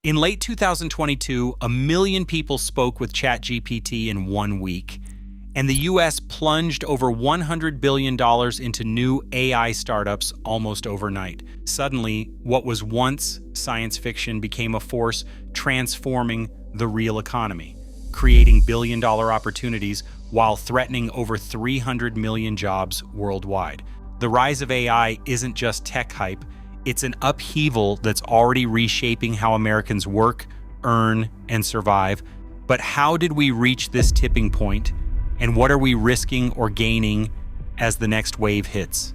In late 2022, 1 million people spoke with ChatGPT in 1 week, and the US plunged over $100 billion into new AI startups almost overnight. Suddenly, what was once science fiction became a force transforming the real economy, creating billion-dollar opportunities while threatening over 300 million jobs worldwide. The rise of AI isn't just tech hype, it's an upheaval that's already reshaping how Americans work, earn, and survive. But how did we reach this tipping point? And what are we risking or gaining as the next wave hits?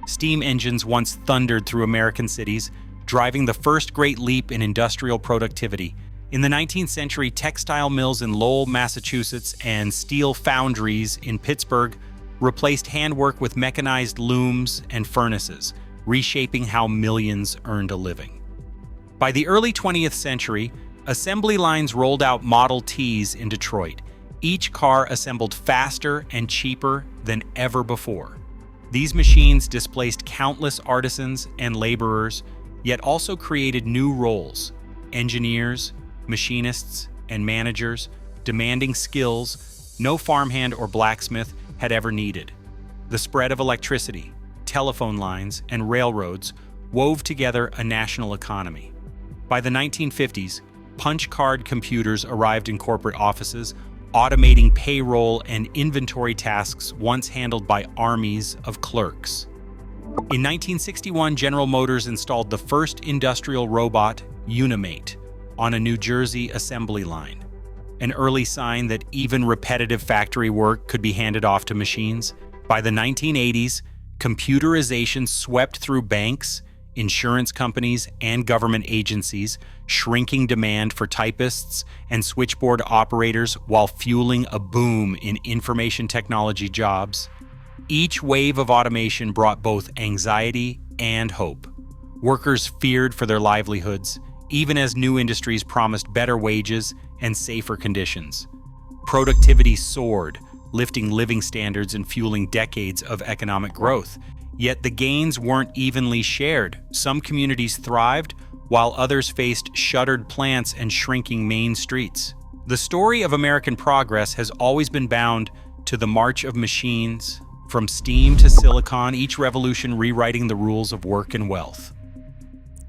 Steam engines once thundered through American cities, driving the first great leap in industrial productivity. In the 19th century, textile mills in Lowell, Massachusetts, and steel foundries in Pittsburgh replaced handwork with mechanized looms and furnaces, reshaping how millions earned a living. By the early 20th century, assembly lines rolled out Model Ts in Detroit, each car assembled faster and cheaper than ever before. These machines displaced countless artisans and laborers, yet also created new roles: engineers, machinists, and managers, demanding skills no farmhand or blacksmith had ever needed. The spread of electricity, telephone lines, and railroads wove together a national economy. By the 1950s, punch card computers arrived in corporate offices, automating payroll and inventory tasks once handled by armies of clerks. In 1961, General Motors installed the first industrial robot, Unimate, on a New Jersey assembly line, an early sign that even repetitive factory work could be handed off to machines. By the 1980s, computerization swept through banks, insurance companies, and government agencies, shrinking demand for typists and switchboard operators while fueling a boom in information technology jobs. Each wave of automation brought both anxiety and hope. Workers feared for their livelihoods, even as new industries promised better wages and safer conditions. Productivity soared, lifting living standards and fueling decades of economic growth. Yet the gains weren't evenly shared. Some communities thrived, while others faced shuttered plants and shrinking main streets. The story of American progress has always been bound to the march of machines, from steam to silicon, each revolution rewriting the rules of work and wealth.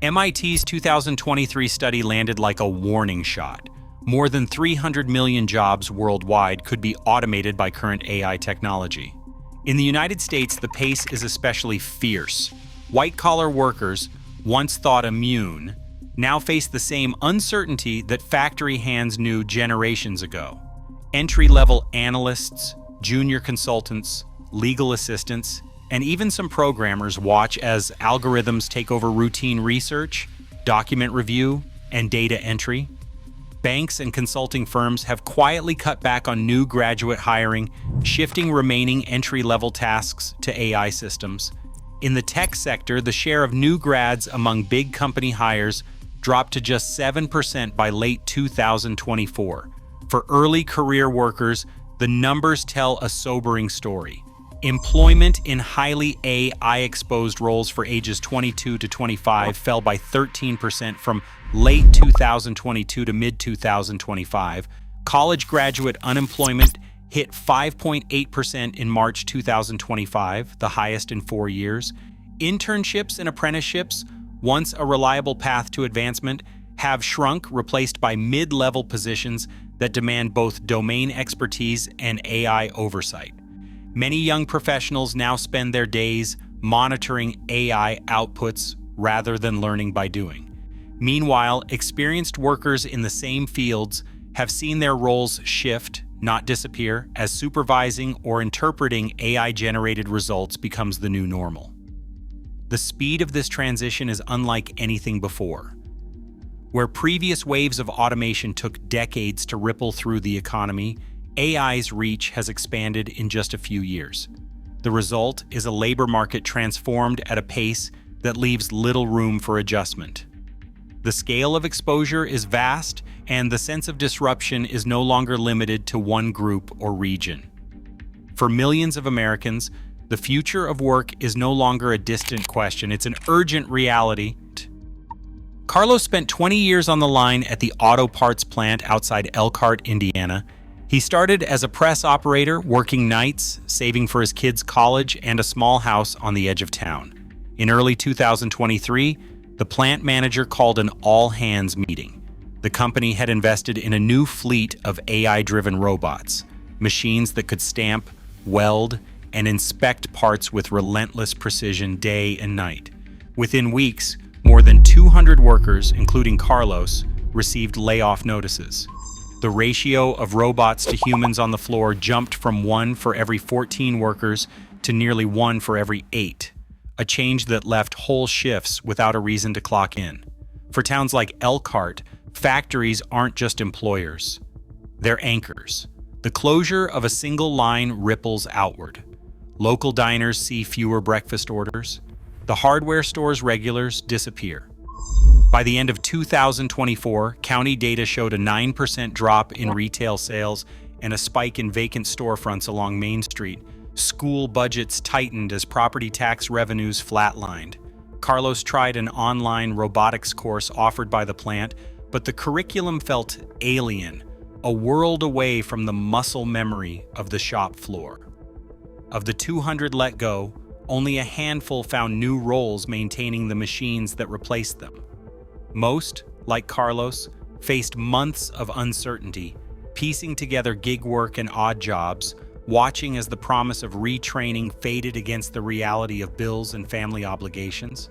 MIT's 2023 study landed like a warning shot. More than 300 million jobs worldwide could be automated by current AI technology. In the United States, the pace is especially fierce. White-collar workers, once thought immune, now face the same uncertainty that factory hands knew generations ago. Entry-level analysts, junior consultants, legal assistants, and even some programmers watch as algorithms take over routine research, document review, and data entry. Banks and consulting firms have quietly cut back on new graduate hiring, shifting remaining entry-level tasks to AI systems. In the tech sector, the share of new grads among big company hires dropped to just 7% by late 2024. For early career workers, the numbers tell a sobering story. Employment in highly AI-exposed roles for ages 22 to 25 fell by 13% from late 2022 to mid-2025. College graduate unemployment hit 5.8% in March 2025, the highest in 4 years. Internships and apprenticeships, once a reliable path to advancement, have shrunk, replaced by mid-level positions that demand both domain expertise and AI oversight. Many young professionals now spend their days monitoring AI outputs rather than learning by doing. Meanwhile, experienced workers in the same fields have seen their roles shift, not disappear, as supervising or interpreting AI-generated results becomes the new normal. The speed of this transition is unlike anything before. Where previous waves of automation took decades to ripple through the economy, AI's reach has expanded in just a few years. The result is a labor market transformed at a pace that leaves little room for adjustment. The scale of exposure is vast, and the sense of disruption is no longer limited to one group or region. For millions of Americans, the future of work is no longer a distant question, it's an urgent reality. Carlos spent 20 years on the line at the auto parts plant outside Elkhart, Indiana. He started as a press operator, working nights, saving for his kids' college and a small house on the edge of town. In early 2023, the plant manager called an all-hands meeting. The company had invested in a new fleet of AI-driven robots, machines that could stamp, weld, and inspect parts with relentless precision day and night. Within weeks, more than 200 workers, including Carlos, received layoff notices. The ratio of robots to humans on the floor jumped from 1 for every 14 workers to nearly 1 for every 8, a change that left whole shifts without a reason to clock in. For towns like Elkhart, factories aren't just employers. They're anchors. The closure of a single line ripples outward. Local diners see fewer breakfast orders. The hardware store's regulars disappear. By the end of 2024, county data showed a 9% drop in retail sales and a spike in vacant storefronts along Main Street. School budgets tightened as property tax revenues flatlined. Carlos tried an online robotics course offered by the plant, but the curriculum felt alien, a world away from the muscle memory of the shop floor. Of the 200 let go, only a handful found new roles maintaining the machines that replaced them. Most, like Carlos, faced months of uncertainty, piecing together gig work and odd jobs, watching as the promise of retraining faded against the reality of bills and family obligations.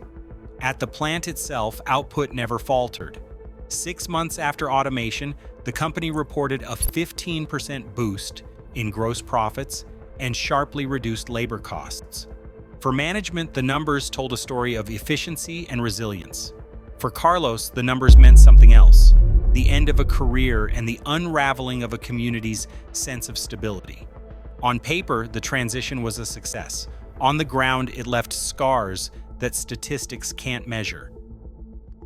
At the plant itself, output never faltered. 6 months after automation, the company reported a 15% boost in gross profits and sharply reduced labor costs. For management, the numbers told a story of efficiency and resilience. For Carlos, the numbers meant something else: the end of a career and the unraveling of a community's sense of stability. On paper, the transition was a success. On the ground, it left scars that statistics can't measure.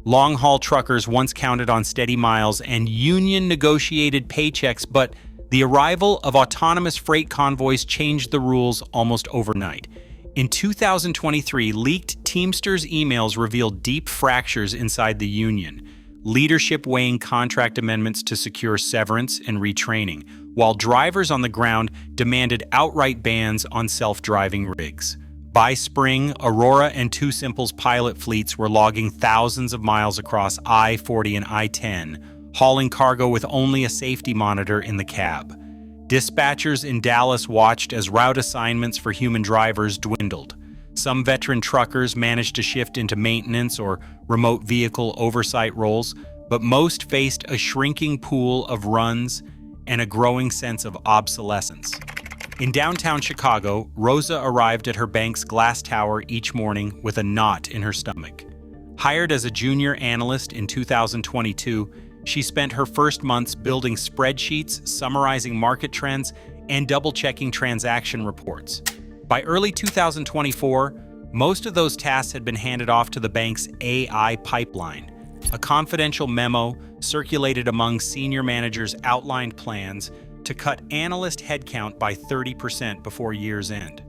Long-haul truckers once counted on steady miles and union-negotiated paychecks, but the arrival of autonomous freight convoys changed the rules almost overnight. In 2023, leaked Teamsters emails revealed deep fractures inside the union, leadership weighing contract amendments to secure severance and retraining, while drivers on the ground demanded outright bans on self-driving rigs. By spring, Aurora and Two Simple's pilot fleets were logging thousands of miles across I-40 and I-10, hauling cargo with only a safety monitor in the cab. Dispatchers in Dallas watched as route assignments for human drivers dwindled. Some veteran truckers managed to shift into maintenance or remote vehicle oversight roles, but most faced a shrinking pool of runs and a growing sense of obsolescence. In downtown Chicago, Rosa arrived at her bank's glass tower each morning with a knot in her stomach. Hired as a junior analyst in 2022, she spent her first months building spreadsheets, summarizing market trends, and double-checking transaction reports. By early 2024, most of those tasks had been handed off to the bank's AI pipeline. A confidential memo circulated among senior managers outlined plans to cut analyst headcount by 30% before year's end.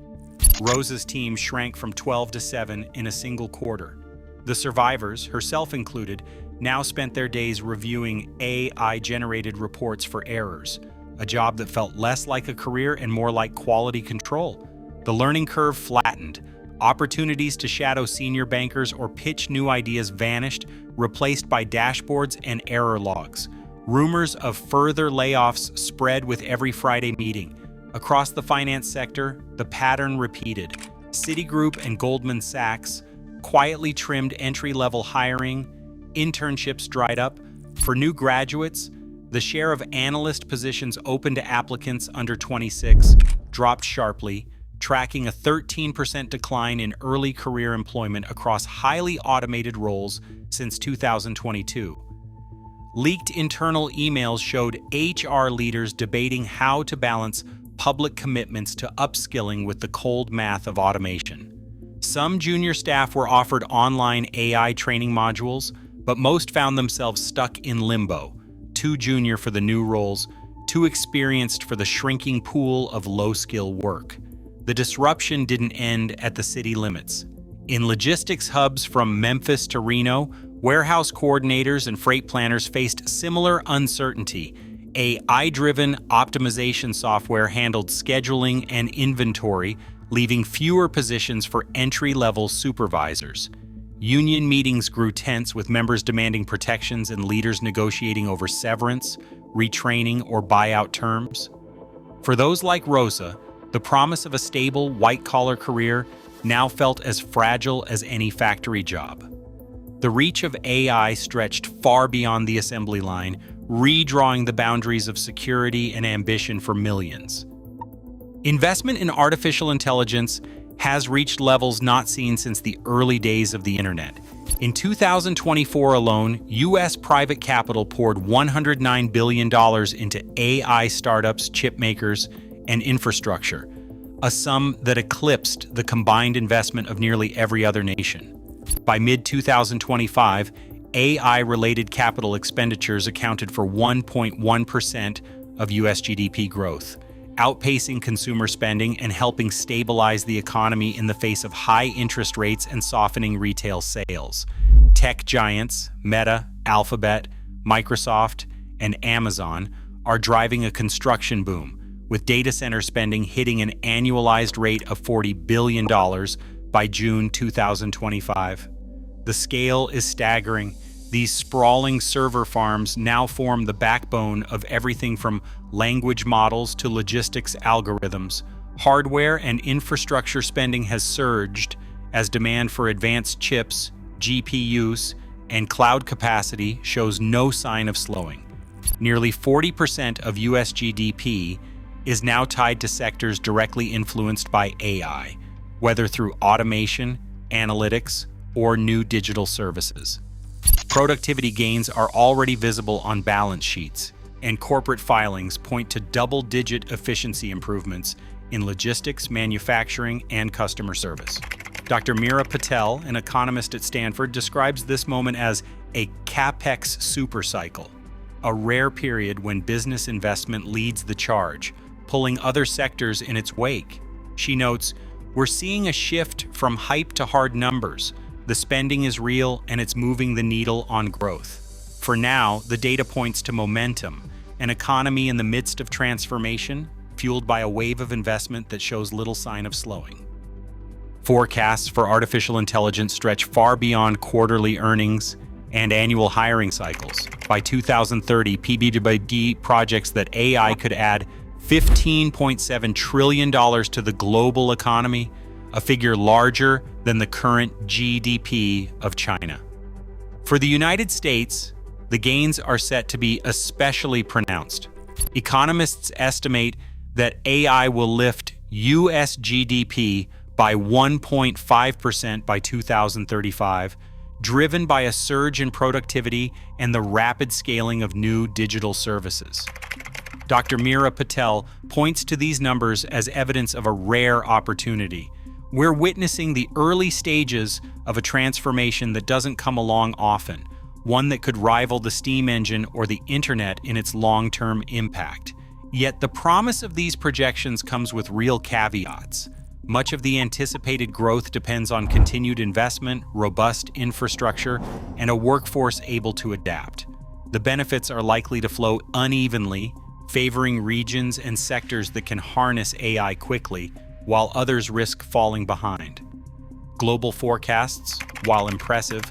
Rosa's team shrank from 12 to 7 in a single quarter. The survivors, herself included, now spent their days reviewing AI-generated reports for errors, a job that felt less like a career and more like quality control. The learning curve flattened. Opportunities to shadow senior bankers or pitch new ideas vanished, replaced by dashboards and error logs. Rumors of further layoffs spread with every Friday meeting. Across the finance sector, the pattern repeated. Citigroup and Goldman Sachs quietly trimmed entry-level hiring. Internships dried up. For new graduates, the share of analyst positions open to applicants under 26 dropped sharply, tracking a 13% decline in early career employment across highly automated roles since 2022. Leaked internal emails showed HR leaders debating how to balance public commitments to upskilling with the cold math of automation. Some junior staff were offered online AI training modules, but most found themselves stuck in limbo, too junior for the new roles, too experienced for the shrinking pool of low-skill work. The disruption didn't end at the city limits. In logistics hubs from Memphis to Reno, Warehouse coordinators and freight planners faced similar uncertainty. AI-driven optimization software handled scheduling and inventory, leaving fewer positions for entry-level supervisors. Union meetings grew tense, with members demanding protections and leaders negotiating over severance, retraining, or buyout terms. For those like Rosa, the promise of a stable, white-collar career now felt as fragile as any factory job. The reach of AI stretched far beyond the assembly line, redrawing the boundaries of security and ambition for millions. Investment in artificial intelligence has reached levels not seen since the early days of the internet. In 2024 alone, U.S. private capital poured $109 billion into AI startups, chip makers, and infrastructure, a sum that eclipsed the combined investment of nearly every other nation. By mid-2025, AI-related capital expenditures accounted for 1.1% of U.S. GDP growth, outpacing consumer spending and helping stabilize the economy in the face of high interest rates and softening retail sales. Tech giants, Meta, Alphabet, Microsoft, and Amazon are driving a construction boom, with data center spending hitting an annualized rate of $40 billion by June 2025. The scale is staggering. These sprawling server farms now form the backbone of everything from language models to logistics algorithms. Hardware and infrastructure spending has surged as demand for advanced chips, GPUs, and cloud capacity shows no sign of slowing. Nearly 40% of US GDP is now tied to sectors directly influenced by AI, whether through automation, analytics, or new digital services. Productivity gains are already visible on balance sheets, and corporate filings point to double-digit efficiency improvements in logistics, manufacturing, and customer service. Dr. Meera Patel, an economist at Stanford, describes this moment as a CapEx supercycle, a rare period when business investment leads the charge, pulling other sectors in its wake. She notes, "We're seeing a shift from hype to hard numbers. The spending is real and it's moving the needle on growth. For now, the data points to momentum, an economy in the midst of transformation, fueled by a wave of investment that shows little sign of slowing." Forecasts for artificial intelligence stretch far beyond quarterly earnings and annual hiring cycles. By 2030, PwC projects that AI could add $15.7 trillion to the global economy, a figure larger than the current GDP of China. For the United States, the gains are set to be especially pronounced. Economists estimate that AI will lift US GDP by 1.5% by 2035, driven by a surge in productivity and the rapid scaling of new digital services. Dr. Meera Patel points to these numbers as evidence of a rare opportunity. We're witnessing the early stages of a transformation that doesn't come along often, one that could rival the steam engine or the internet in its long-term impact. Yet the promise of these projections comes with real caveats. Much of the anticipated growth depends on continued investment, robust infrastructure, and a workforce able to adapt. The benefits are likely to flow unevenly, favoring regions and sectors that can harness AI quickly, while others risk falling behind. Global forecasts, while impressive,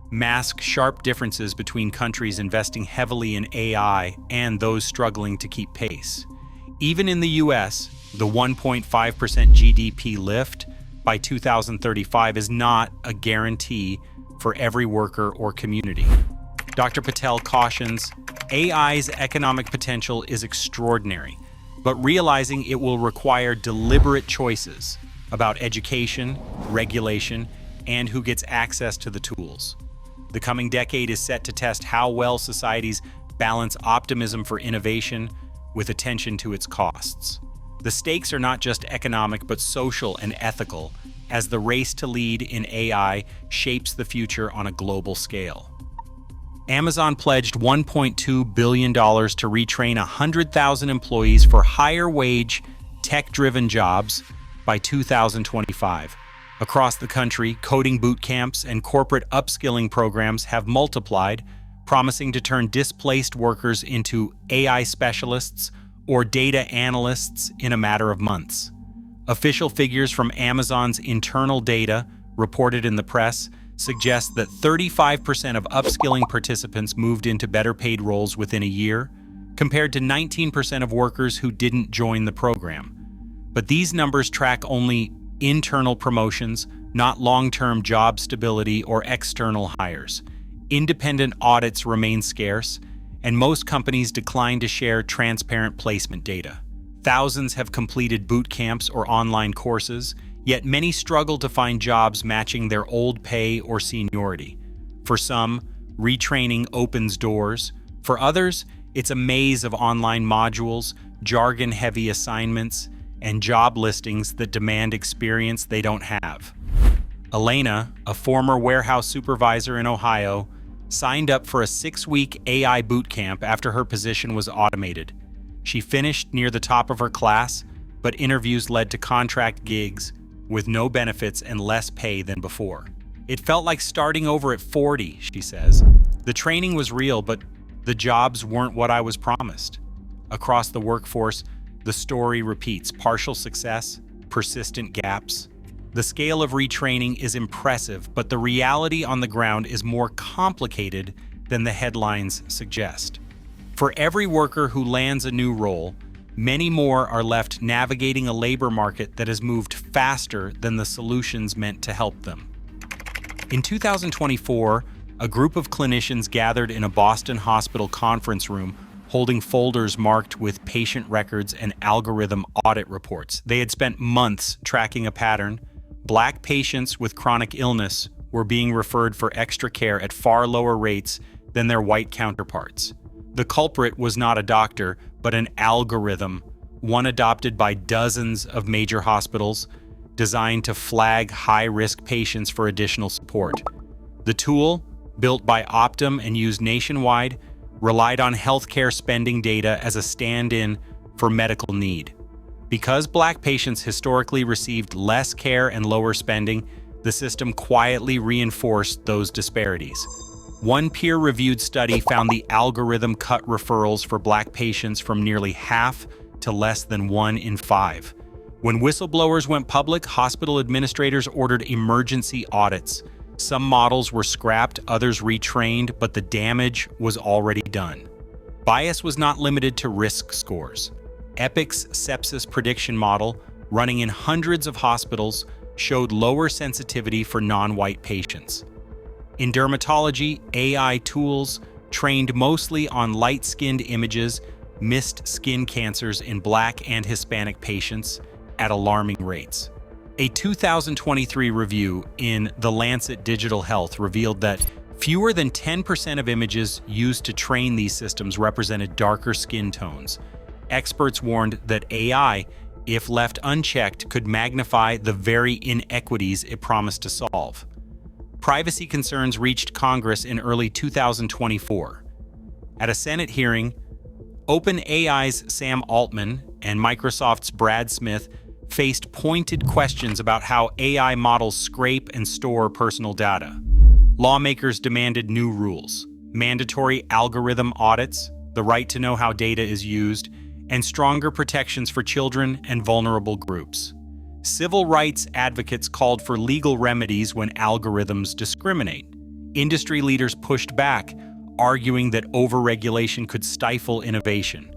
mask sharp differences between countries investing heavily in AI and those struggling to keep pace. Even in the US, the 1.5% GDP lift by 2035 is not a guarantee for every worker or community. Dr. Patel cautions, AI's economic potential is extraordinary, but realizing it will require deliberate choices about education, regulation, and who gets access to the tools. The coming decade is set to test how well societies balance optimism for innovation with attention to its costs. The stakes are not just economic but social and ethical, as the race to lead in AI shapes the future on a global scale. Amazon pledged $1.2 billion to retrain 100,000 employees for higher-wage, tech-driven jobs by 2025. Across the country, coding boot camps and corporate upskilling programs have multiplied, promising to turn displaced workers into AI specialists or data analysts in a matter of months. Official figures from Amazon's internal data, reported in the press, suggest that 35% of upskilling participants moved into better paid roles within a year, compared to 19% of workers who didn't join the program. But these numbers track only internal promotions, not long-term job stability or external hires. Independent audits remain scarce, and most companies decline to share transparent placement data. Thousands have completed boot camps or online courses, yet many struggle to find jobs matching their old pay or seniority. For some, retraining opens doors. For others, it's a maze of online modules, jargon-heavy assignments, and job listings that demand experience they don't have. Elena, a former warehouse supervisor in Ohio, signed up for a 6-week AI boot camp after her position was automated. She finished near the top of her class, but interviews led to contract gigs with no benefits and less pay than before. It felt like starting over at 40, she says. The training was real, but the jobs weren't what I was promised. Across the workforce, the story repeats: partial success, persistent gaps. The scale of retraining is impressive, but the reality on the ground is more complicated than the headlines suggest. For every worker who lands a new role, many more are left navigating a labor market that has moved faster than the solutions meant to help them. In 2024, a group of clinicians gathered in a Boston hospital conference room holding folders marked with patient records and algorithm audit reports. They had spent months tracking a pattern. Black patients with chronic illness were being referred for extra care at far lower rates than their white counterparts. The culprit was not a doctor, but an algorithm, one adopted by dozens of major hospitals, designed to flag high-risk patients for additional support. The tool, built by Optum and used nationwide, relied on healthcare spending data as a stand-in for medical need. Because Black patients historically received less care and lower spending, the system quietly reinforced those disparities. One peer-reviewed study found the algorithm cut referrals for Black patients from nearly half to less than 1 in 5. When whistleblowers went public, hospital administrators ordered emergency audits. Some models were scrapped, others retrained, but the damage was already done. Bias was not limited to risk scores. Epic's sepsis prediction model, running in hundreds of hospitals, showed lower sensitivity for non-white patients. In dermatology, AI tools, trained mostly on light-skinned images, missed skin cancers in Black and Hispanic patients at alarming rates. A 2023 review in The Lancet Digital Health revealed that fewer than 10% of images used to train these systems represented darker skin tones. Experts warned that AI, if left unchecked, could magnify the very inequities it promised to solve. Privacy concerns reached Congress in early 2024. At a Senate hearing, OpenAI's Sam Altman and Microsoft's Brad Smith faced pointed questions about how AI models scrape and store personal data. Lawmakers demanded new rules, mandatory algorithm audits, the right to know how data is used, and stronger protections for children and vulnerable groups. Civil rights advocates called for legal remedies when algorithms discriminate. Industry leaders pushed back, arguing that overregulation could stifle innovation.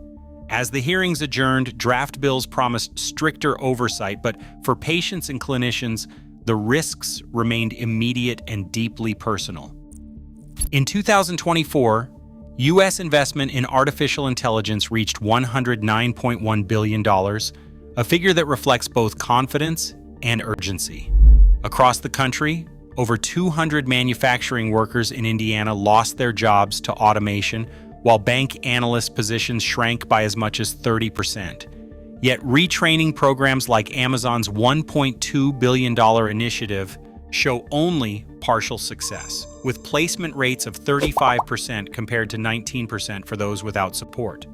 As the hearings adjourned, draft bills promised stricter oversight, but for patients and clinicians, the risks remained immediate and deeply personal. In 2024, U.S. investment in artificial intelligence reached $109.1 billion, a figure that reflects both confidence and urgency. Across the country, over 200 manufacturing workers in Indiana lost their jobs to automation, while bank analyst positions shrank by as much as 30%. Yet retraining programs like Amazon's $1.2 billion initiative show only partial success, with placement rates of 35% compared to 19% for those without support.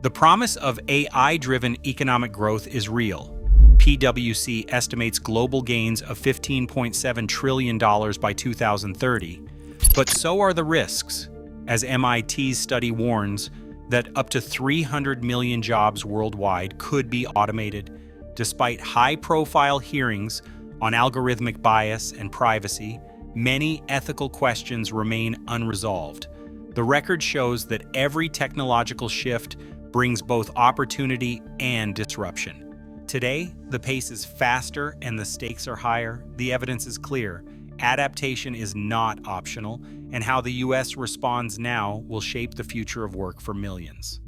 The promise of AI-driven economic growth is real, PwC estimates global gains of $15.7 trillion by 2030. But so are the risks, as MIT's study warns that up to 300 million jobs worldwide could be automated, despite high-profile hearings on algorithmic bias and privacy. Many ethical questions remain unresolved. The record shows that every technological shift brings both opportunity and disruption. Today, the pace is faster and the stakes are higher. The evidence is clear. Adaptation is not optional, and how the U.S. responds now will shape the future of work for millions.